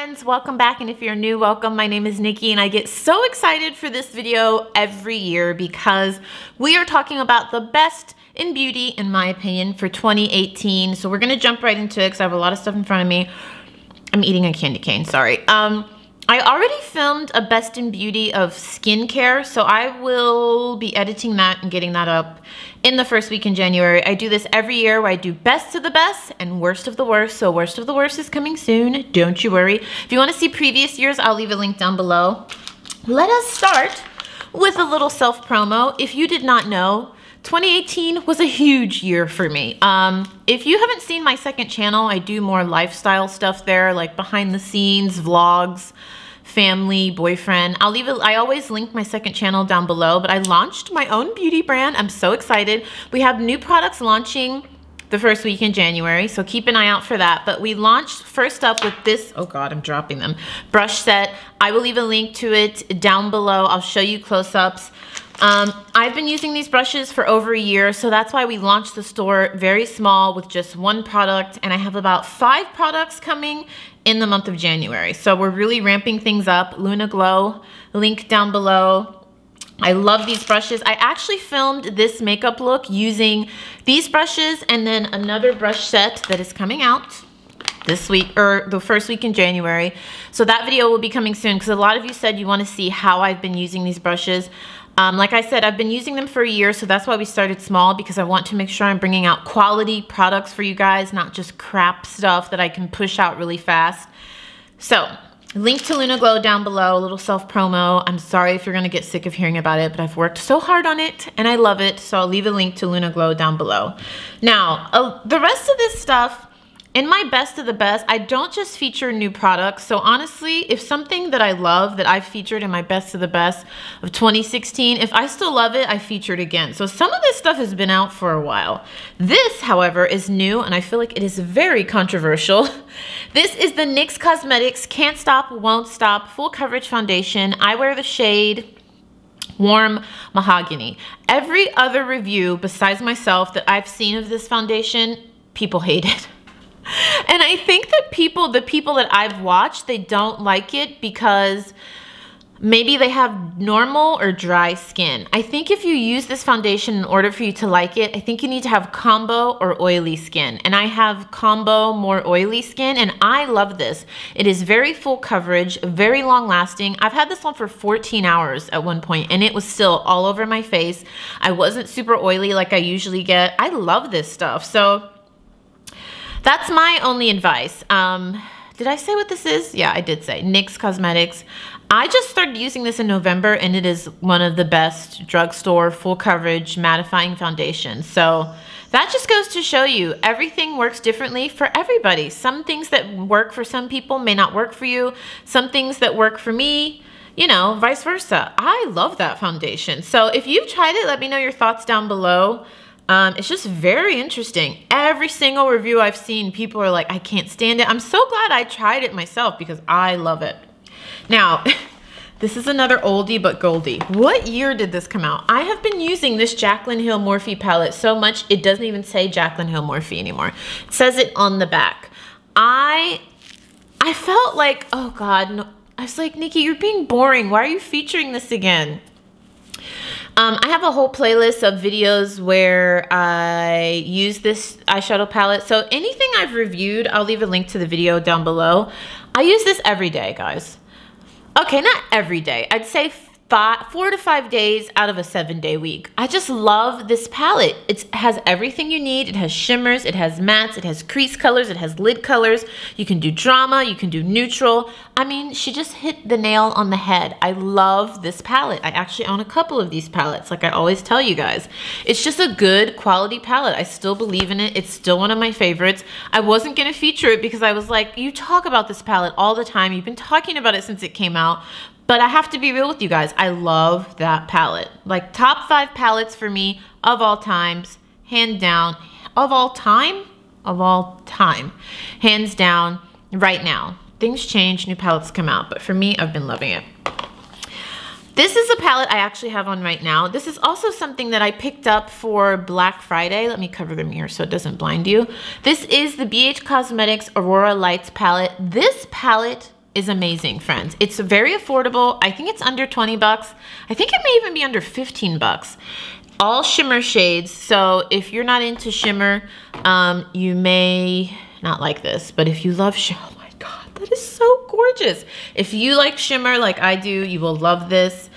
friends, welcome back, and if you're new, welcome. My name is Nikki and I get so excited for this video every year because we are talking about the best in beauty, in my opinion, for 2018. So we're gonna jump right into it because I have a lot of stuff in front of me. I'm eating a candy cane, sorry. I already filmed a best in beauty of skincare, so I will be editing that and getting that up in the first week in January. I do this every year where I do best of the best and worst of the worst. So worst of the worst is coming soon, don't you worry. If you want to see previous years, I'll leave a link down below. Let us start with a little self-promo. If you did not know, 2018 was a huge year for me. If you haven't seen my second channel, I do more lifestyle stuff there, like behind the scenes, vlogs, family, boyfriend. I always link my second channel down below, but I launched my own beauty brand. I'm so excited. We have new products launching the first week in January, so keep an eye out for that. But we launched first up with this, oh God, I'm dropping them, brush set. I will leave a link to it down below. I'll show you close-ups. I've been using these brushes for over a year, so that's why we launched the store very small with just one product, and I have about 5 products coming in the month of January. So we're really ramping things up. Luna Glow, link down below. I love these brushes. I actually filmed this makeup look using these brushes and then another brush set that is coming out this week, or the first week in January. So that video will be coming soon because a lot of you said you want to see how I've been using these brushes. Like I said, I've been using them for a year, so that's why we started small, because I want to make sure I'm bringing out quality products for you guys, not just crap stuff that I can push out really fast. So, link to Luna Glow down below, a little self-promo. I'm sorry if you're gonna get sick of hearing about it, but I've worked so hard on it and I love it, so I'll leave a link to Luna Glow down below. Now, the rest of this stuff, in my best of the best, I don't just feature new products. So honestly, if something that I love that I've featured in my best of the best of 2016, if I still love it, I feature it again. So some of this stuff has been out for a while. This, however, is new and I feel like it is very controversial. This is the NYX Cosmetics Can't Stop, Won't Stop Full Coverage Foundation. I wear the shade Warm Mahogany. Every other review besides myself that I've seen of this foundation, people hate it. And I think that the people that I've watched, they don't like it because maybe they have normal or dry skin. I think if you use this foundation in order for you to like it, I think you need to have combo or oily skin. And I have combo, more oily skin, and I love this. It is very full coverage, very long lasting. I've had this on for 14 hours at one point and it was still all over my face. I wasn't super oily like I usually get. I love this stuff. So that's my only advice. Did I say what this is? Yeah, I did say NYX Cosmetics. I just started using this in November and it is one of the best drugstore full coverage mattifying foundations. So that just goes to show you everything works differently for everybody. Some things that work for some people may not work for you. Some things that work for me, you know, vice versa. I love that foundation. So if you've tried it, let me know your thoughts down below. It's just very interesting. Every single review I've seen, people are like, I can't stand it. I'm so glad I tried it myself because I love it. Now, this is another oldie but goldie. What year did this come out? I have been using this Jaclyn Hill Morphe palette so much, it doesn't even say Jaclyn Hill Morphe anymore. It says it on the back. I felt like, oh God, no. I was like, Nikki, you're being boring. Why are you featuring this again? I have a whole playlist of videos where I use this eyeshadow palette. So anything I've reviewed, I'll leave a link to the video down below. I use this every day, guys. Okay, not every day. I'd say 4 to 5 days out of a 7-day week. I just love this palette. It has everything you need. It has shimmers, it has mattes, it has crease colors, it has lid colors. You can do drama, you can do neutral. I mean, she just hit the nail on the head. I love this palette. I actually own a couple of these palettes, like I always tell you guys. It's just a good quality palette. I still believe in it. It's still one of my favorites. I wasn't gonna feature it because I was like, you talk about this palette all the time. You've been talking about it since it came out. But I have to be real with you guys. I love that palette. Like top 5 palettes for me of all times, hands down. Of all time? Of all time. Hands down, right now. Things change, new palettes come out. But for me, I've been loving it. This is a palette I actually have on right now. This is also something that I picked up for Black Friday. Let me cover the mirror so it doesn't blind you. This is the BH Cosmetics Aurora Lights palette. This palette is amazing, friends. It's very affordable. I think it's under 20 bucks. I think it may even be under 15 bucks. All shimmer shades. So if you're not into shimmer, you may not like this, but if you love shimmer, oh my God, that is so gorgeous. If you like shimmer like I do, you will love this.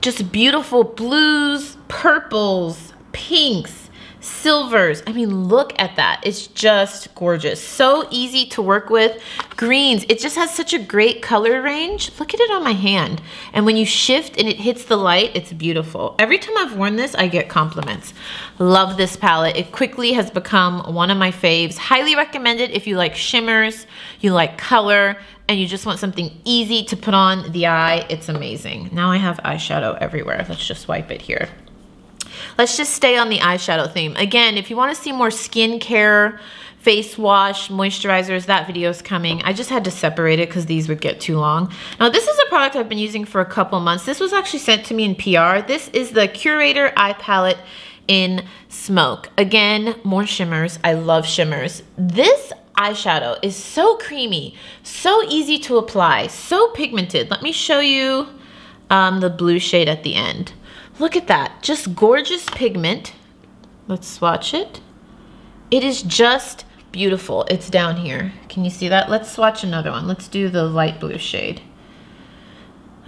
Just beautiful blues, purples, pinks, silvers. I mean, look at that. It's just gorgeous. So easy to work with. Greens, it just has such a great color range. Look at it on my hand. And when you shift and it hits the light, it's beautiful. Every time I've worn this, I get compliments. Love this palette. It quickly has become one of my faves. Highly recommended if you like shimmers, you like color, and you just want something easy to put on the eye. It's amazing. Now I have eyeshadow everywhere. Let's just wipe it here. Let's just stay on the eyeshadow theme. Again, if you want to see more skincare, face wash, moisturizers, that video is coming. I just had to separate it because these would get too long. Now, this is a product I've been using for a couple months. This was actually sent to me in PR. This is the Curator Eye Palette in Smoke. Again, more shimmers. I love shimmers. This eyeshadow is so creamy, so easy to apply, so pigmented. Let me show you the blue shade at the end. Look at that, just gorgeous pigment. Let's swatch it. It is just beautiful. It's down here. Can you see that? Let's swatch another one. Let's do the light blue shade.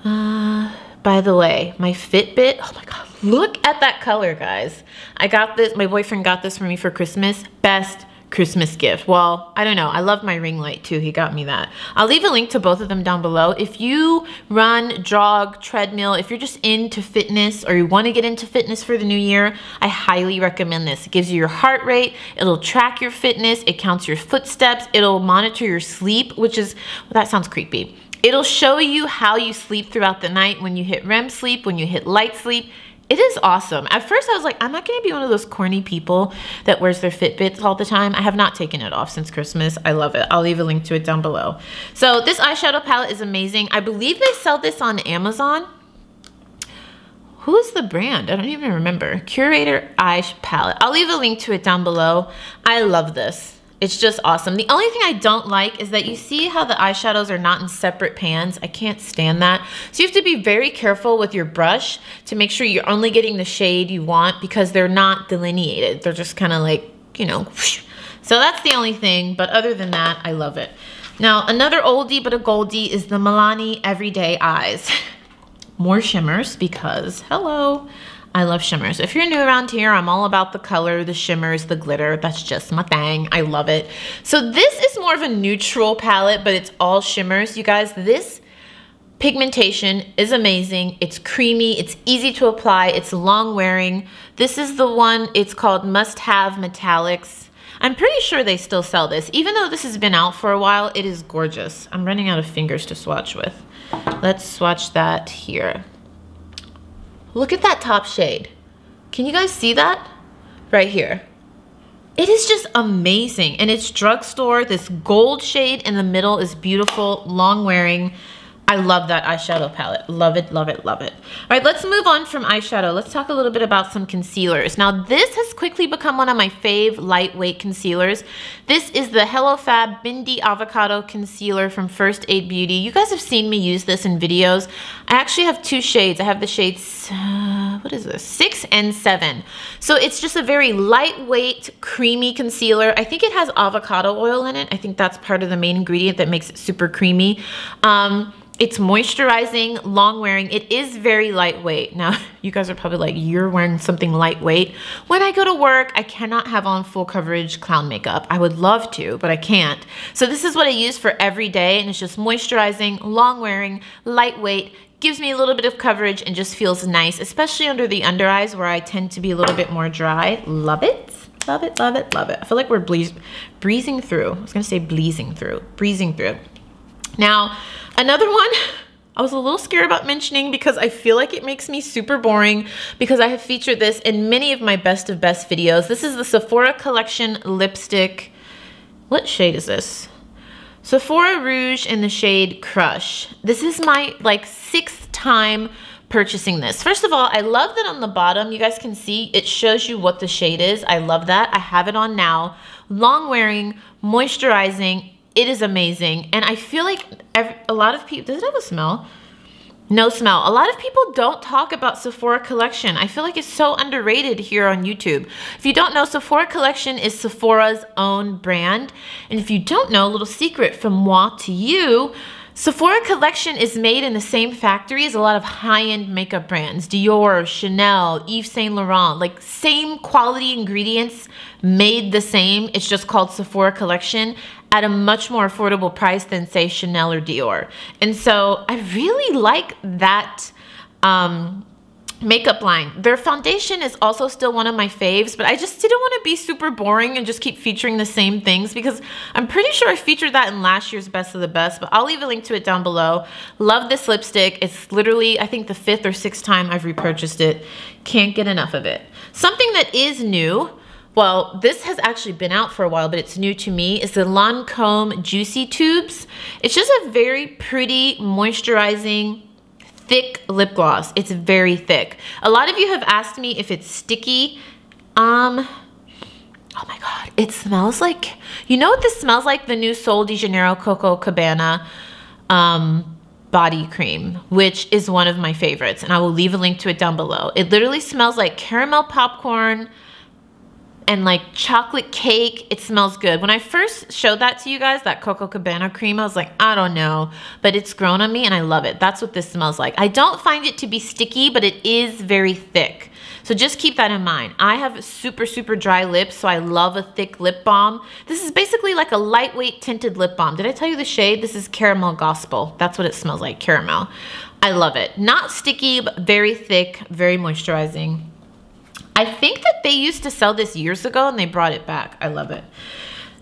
By the way, my Fitbit, oh my God, look at that color, guys. I got this, my boyfriend got this for me for Christmas. Best Christmas gift. Well, I don't know. I love my ring light too. He got me that. I'll leave a link to both of them down below. If you run, jog, treadmill, if you're just into fitness or you want to get into fitness for the new year, I highly recommend this. It gives you your heart rate. It'll track your fitness. It counts your footsteps. It'll monitor your sleep, which is, well, that sounds creepy. It'll show you how you sleep throughout the night, when you hit REM sleep, when you hit light sleep. It is awesome. At first I was like, I'm not gonna be one of those corny people that wears their Fitbits all the time. I have not taken it off since Christmas. I love it. I'll leave a link to it down below. So this eyeshadow palette is amazing. I believe they sell this on Amazon. Who is the brand? I don't even remember. Curator Eye Palette. I'll leave a link to it down below. I love this. It's just awesome. The only thing I don't like is that you see how the eyeshadows are not in separate pans. I can't stand that. So you have to be very careful with your brush to make sure you're only getting the shade you want, because they're not delineated. They're just kind of like, you know, whoosh. So that's the only thing, but other than that, I love it. Now, another oldie but a goldie is the Milani Everyday Eyes. More shimmers because, hello, I love shimmers. If you're new around here, I'm all about the color, the shimmers, the glitter. That's just my thing. I love it. So this is more of a neutral palette, but it's all shimmers. You guys, this pigmentation is amazing. It's creamy. It's easy to apply. It's long wearing. This is the one, it's called Must Have Metallics. I'm pretty sure they still sell this. Even though this has been out for a while, it is gorgeous. I'm running out of fingers to swatch with. Let's swatch that here. Look at that top shade. Can you guys see that? Right here. It is just amazing. And it's drugstore. This gold shade in the middle is beautiful, long wearing. I love that eyeshadow palette. Love it, love it, love it. All right, let's move on from eyeshadow. Let's talk a little bit about some concealers. Now, this has quickly become one of my fave lightweight concealers. This is the Hello Fab Bindi Avocado Concealer from First Aid Beauty. You guys have seen me use this in videos. I actually have two shades. I have the shades, what is this? 6 and 7. So it's just a very lightweight, creamy concealer. I think it has avocado oil in it. I think that's part of the main ingredient that makes it super creamy. It's moisturizing, long wearing. It is very lightweight. Now, you guys are probably like, you're wearing something lightweight. When I go to work, I cannot have on full coverage clown makeup. I would love to, but I can't. So this is what I use for every day, and it's just moisturizing, long wearing, lightweight, gives me a little bit of coverage and just feels nice, especially under the under eyes where I tend to be a little bit more dry. Love it. Love it, love it, love it. I feel like we're breezing through. I was gonna say breezing through. Now, another one I was a little scared about mentioning because I feel like it makes me super boring, because I have featured this in many of my best of best videos. This is the Sephora Collection lipstick. What shade is this? Sephora Rouge in the shade Crush. This is my like 6th time purchasing this. First of all, I love that on the bottom, you guys can see, it shows you what the shade is. I love that. I have it on now. Long wearing, moisturizing, It is amazing. And I feel like a lot of people, does it have a smell? No smell. A lot of people don't talk about Sephora Collection. I feel like it's so underrated here on YouTube. If you don't know, Sephora Collection is Sephora's own brand. And if you don't know, a little secret from moi to you, Sephora Collection is made in the same factory as a lot of high-end makeup brands. Dior, Chanel, Yves Saint Laurent, like same quality ingredients made the same. It's just called Sephora Collection at a much more affordable price than say Chanel or Dior. And so I really like that makeup line. Their foundation is also still one of my faves, but I just didn't want to be super boring and just keep featuring the same things because I'm pretty sure I featured that in last year's Best of the Best, but I'll leave a link to it down below. Love this lipstick. It's literally, I think, the 5th or 6th time I've repurchased it. Can't get enough of it. Something that is new, well, this has actually been out for a while, but it's new to me, is the Lancome Juicy Tubes. It's just a very pretty, moisturizing, thick lip gloss. It's very thick. A lot of you have asked me if it's sticky. Oh my God, it smells like, you know what this smells like? The new Sol de Janeiro Coco Cabana body cream, which is one of my favorites, and I will leave a link to it down below. It literally smells like caramel popcorn and like chocolate cake. It smells good. When I first showed that to you guys, that Coco Cabana cream, I was like, I don't know, but it's grown on me and I love it. That's what this smells like. I don't find it to be sticky, but it is very thick. So just keep that in mind. I have super, super dry lips, so I love a thick lip balm. This is basically like a lightweight tinted lip balm. Did I tell you the shade? This is Caramel Gospel. That's what it smells like, caramel. I love it. Not sticky, but very thick, very moisturizing. I think that they used to sell this years ago and they brought it back. I love it.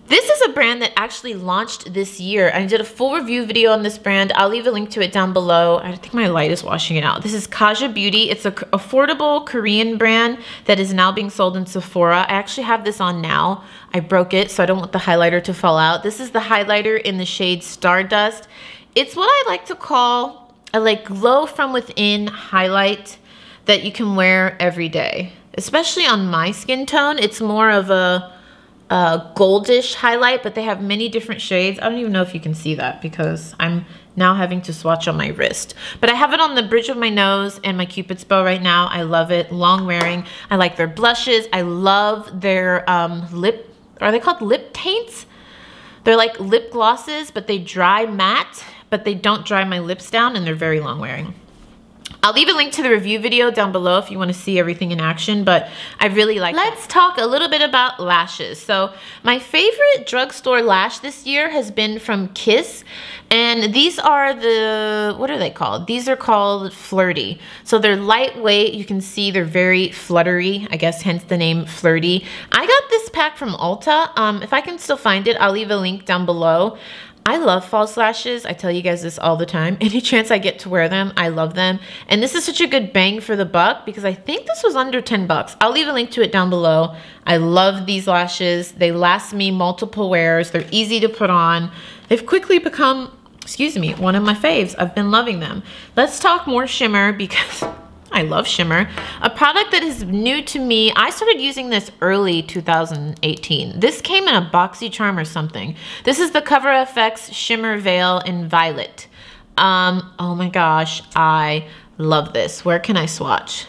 This is a brand that actually launched this year. I did a full review video on this brand. I'll leave a link to it down below. I think my light is washing it out. This is Kaja Beauty. It's an affordable Korean brand that is now being sold in Sephora. I actually have this on now. I broke it, so I don't want the highlighter to fall out. This is the highlighter in the shade Stardust. It's what I like to call a like glow from within highlight that you can wear every day. Especially on my skin tone, it's more of a goldish highlight, but they have many different shades. I don't even know if you can see that because I'm now having to swatch on my wrist. But I have it on the bridge of my nose and my Cupid's bow right now. I love it. Long wearing. I like their blushes. I love their lip, are they called lip taints? They're like lip glosses, but they dry matte, but they don't dry my lips down, and they're very long wearing. I'll leave a link to the review video down below if you want to see everything in action, but I really like that. Let's talk a little bit about lashes. So my favorite drugstore lash this year has been from Kiss, and these are the, what are they called? These are called Flirty. So they're lightweight. You can see they're very fluttery, I guess hence the name Flirty. I got this pack from Ulta. If I can still find it, I'll leave a link down below. I love false lashes. I tell you guys this all the time. Any chance I get to wear them, I love them. And this is such a good bang for the buck because I think this was under 10 bucks. I'll leave a link to it down below. I love these lashes. They last me multiple wears. They're easy to put on. They've quickly become, excuse me, one of my faves. I've been loving them. Let's talk more shimmer because I love shimmer. A product that is new to me. I started using this early 2018. This came in a BoxyCharm or something. This is the Cover FX Shimmer Veil in Violet. Oh my gosh, I love this. Where can I swatch?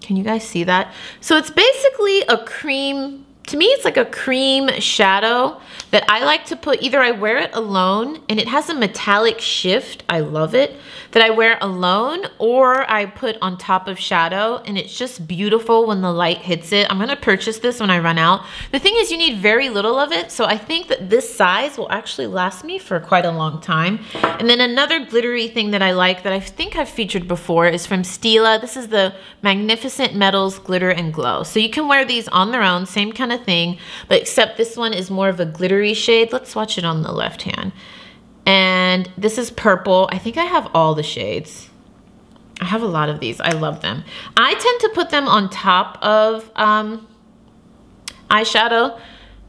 Can you guys see that? So it's basically a cream. To me, it's like a cream shadow that I like to put, either I wear it alone and it has a metallic shift, I love it, that I wear alone, or I put on top of shadow, and it's just beautiful when the light hits it. I'm gonna purchase this when I run out. The thing is, you need very little of it, so I think that this size will actually last me for quite a long time. And then another glittery thing that I like that I think I've featured before is from Stila. This is the Magnificent Metals Glitter and Glow. So you can wear these on their own, same kind of thing, but except this one is more of a glittery shade. Let's swatch it on the left hand. And this is purple. I think I have all the shades. I have a lot of these. I love them. I tend to put them on top of eyeshadow.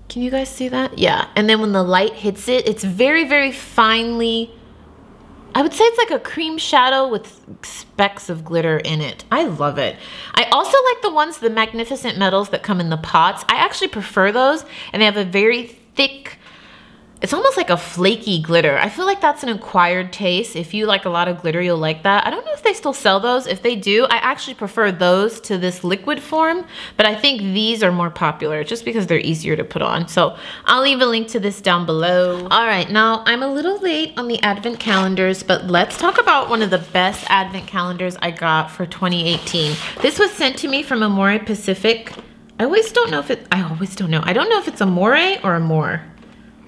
Can you guys see that? Yeah. And then when the light hits it, it's very, very finely, I would say it's like a cream shadow with specks of glitter in it. I love it. I also like the ones, the Magnificent Metals that come in the pots. I actually prefer those, and they have a very thick it's almost like a flaky glitter. I feel like that's an acquired taste. If you like a lot of glitter, you'll like that. I don't know if they still sell those. If they do, I actually prefer those to this liquid form, but I think these are more popular just because they're easier to put on. So I'll leave a link to this down below. All right, now I'm a little late on the advent calendars, but let's talk about one of the best advent calendars I got for 2018. This was sent to me from Amore Pacific. I don't know if it's Amore or Amore.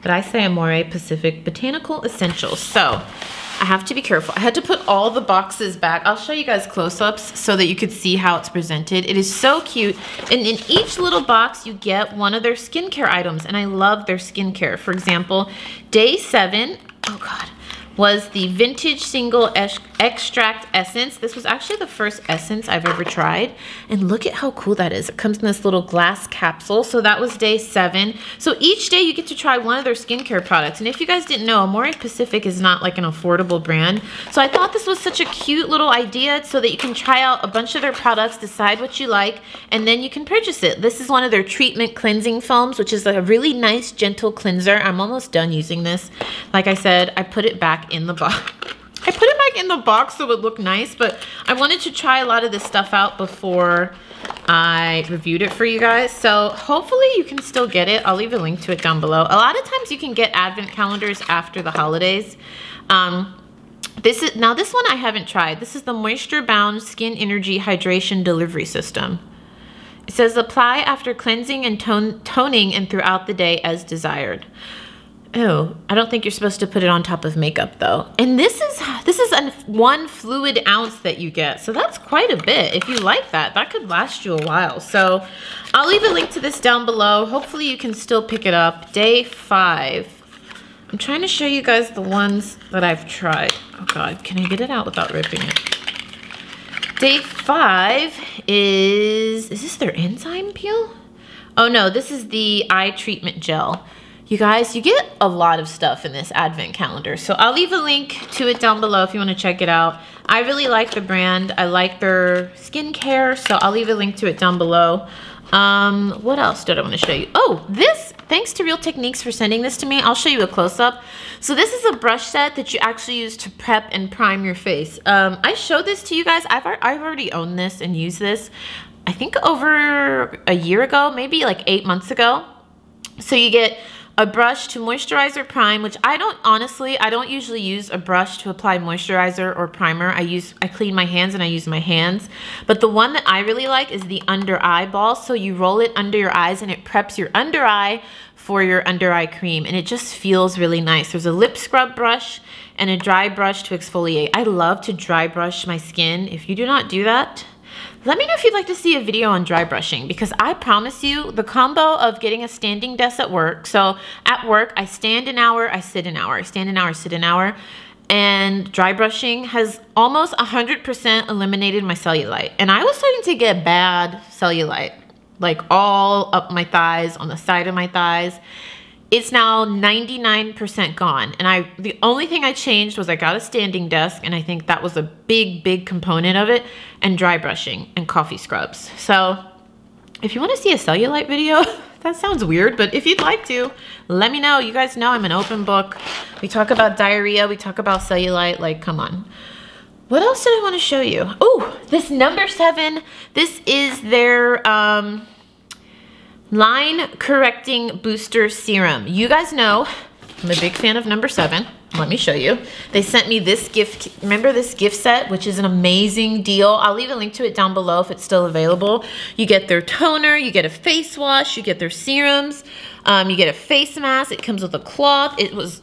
But I say Amore Pacific Botanical Essentials. So I have to be careful. I had to put all the boxes back. I'll show you guys close-ups so that you could see how it's presented. It is so cute. And in each little box, you get one of their skincare items. And I love their skincare. For example, day 7, oh God, was the Vintage Single Extract Essence. This was actually the first essence I've ever tried. And look at how cool that is. It comes in this little glass capsule. So that was day 7. So each day you get to try one of their skincare products. And if you guys didn't know, Amore Pacific is not like an affordable brand. So I thought this was such a cute little idea so that you can try out a bunch of their products, decide what you like, and then you can purchase it. This is one of their treatment cleansing foams, which is like a really nice, gentle cleanser. I'm almost done using this. Like I said, I put it back in the box. I put it back in the box so it looked nice, but I wanted to try a lot of this stuff out before I reviewed it for you guys. So hopefully you can still get it. I'll leave a link to it down below. A lot of times you can get advent calendars after the holidays. This one I haven't tried. This is the Moisture Bound Skin Energy Hydration Delivery System. It says apply after cleansing and toning and throughout the day as desired. Oh, I don't think you're supposed to put it on top of makeup though. And this is one fluid ounce that you get. So that's quite a bit. If you like that, that could last you a while. So I'll leave a link to this down below. Hopefully you can still pick it up. Day 5. I'm trying to show you guys the ones that I've tried. Oh God, can I get it out without ripping it? Day 5 is this their enzyme peel? Oh no, this is the eye treatment gel. You guys, you get a lot of stuff in this advent calendar. So I'll leave a link to it down below if you want to check it out. I really like the brand. I like their skincare, so I'll leave a link to it down below. What else did I want to show you? Oh, this, thanks to Real Techniques for sending this to me. I'll show you a close-up. So this is a brush set that you actually use to prep and prime your face. I showed this to you guys. I've already owned this and used this, I think over a year ago, maybe like 8 months ago. So you get a brush to moisturize or prime, which I don't usually use a brush to apply moisturizer or primer. I clean my hands and I use my hands. But the one that I really like is the under eye ball. So you roll it under your eyes and it preps your under eye for your under eye cream. And it just feels really nice. There's a lip scrub brush and a dry brush to exfoliate. I love to dry brush my skin. If you do not do that, let me know if you'd like to see a video on dry brushing, because I promise you the combo of getting a standing desk at work. So at work, I stand an hour, I sit an hour, I stand an hour, sit an hour, and dry brushing has almost 100% eliminated my cellulite. And I was starting to get bad cellulite, like all up my thighs, on the side of my thighs. It's now 99% gone. And the only thing I changed was I got a standing desk, and I think that was a big, big component of it, and dry brushing and coffee scrubs. So if you want to see a cellulite video, that sounds weird, but if you'd like to, let me know. You guys know I'm an open book. We talk about diarrhea, we talk about cellulite, like, come on. What else did I want to show you? Oh, this number 7, this is their, line correcting booster serum. You guys know I'm a big fan of number 7. Let me show you. They sent me this gift. Remember this gift set, which is an amazing deal. I'll leave a link to it down below if it's still available. You get their toner, you get a face wash, you get their serums, you get a face mask. It comes with a cloth. This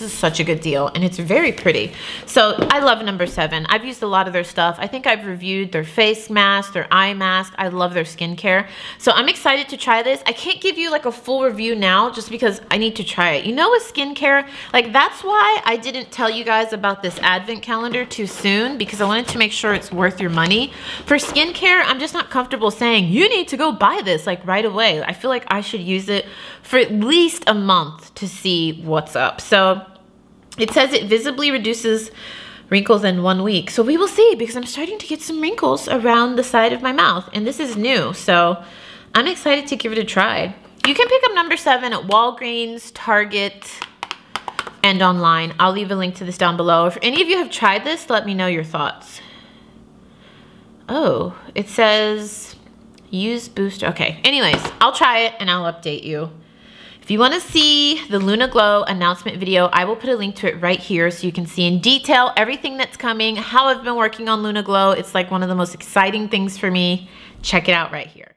is such a good deal, and it's very pretty. So I love number 7. I've used a lot of their stuff. I think I've reviewed their face mask, their eye mask. I love their skincare. So I'm excited to try this. I can't give you like a full review now just because I need to try it. You know, with skincare, like that's why I didn't tell you guys about this advent calendar too soon, because I wanted to make sure it's worth your money. For skincare, I'm just not comfortable saying you need to go buy this like right away. I feel like I should use it for at least a month to see what's up. So it says it visibly reduces wrinkles in 1 week. So we will see, because I'm starting to get some wrinkles around the side of my mouth, and this is new. So I'm excited to give it a try. You can pick up number 7 at Walgreens, Target, and online. I'll leave a link to this down below. If any of you have tried this, let me know your thoughts. Oh, it says use booster. Okay, anyways, I'll try it and I'll update you. If you want to see the Luna Glow announcement video, I will put a link to it right here so you can see in detail everything that's coming, how I've been working on Luna Glow. It's like one of the most exciting things for me. Check it out right here.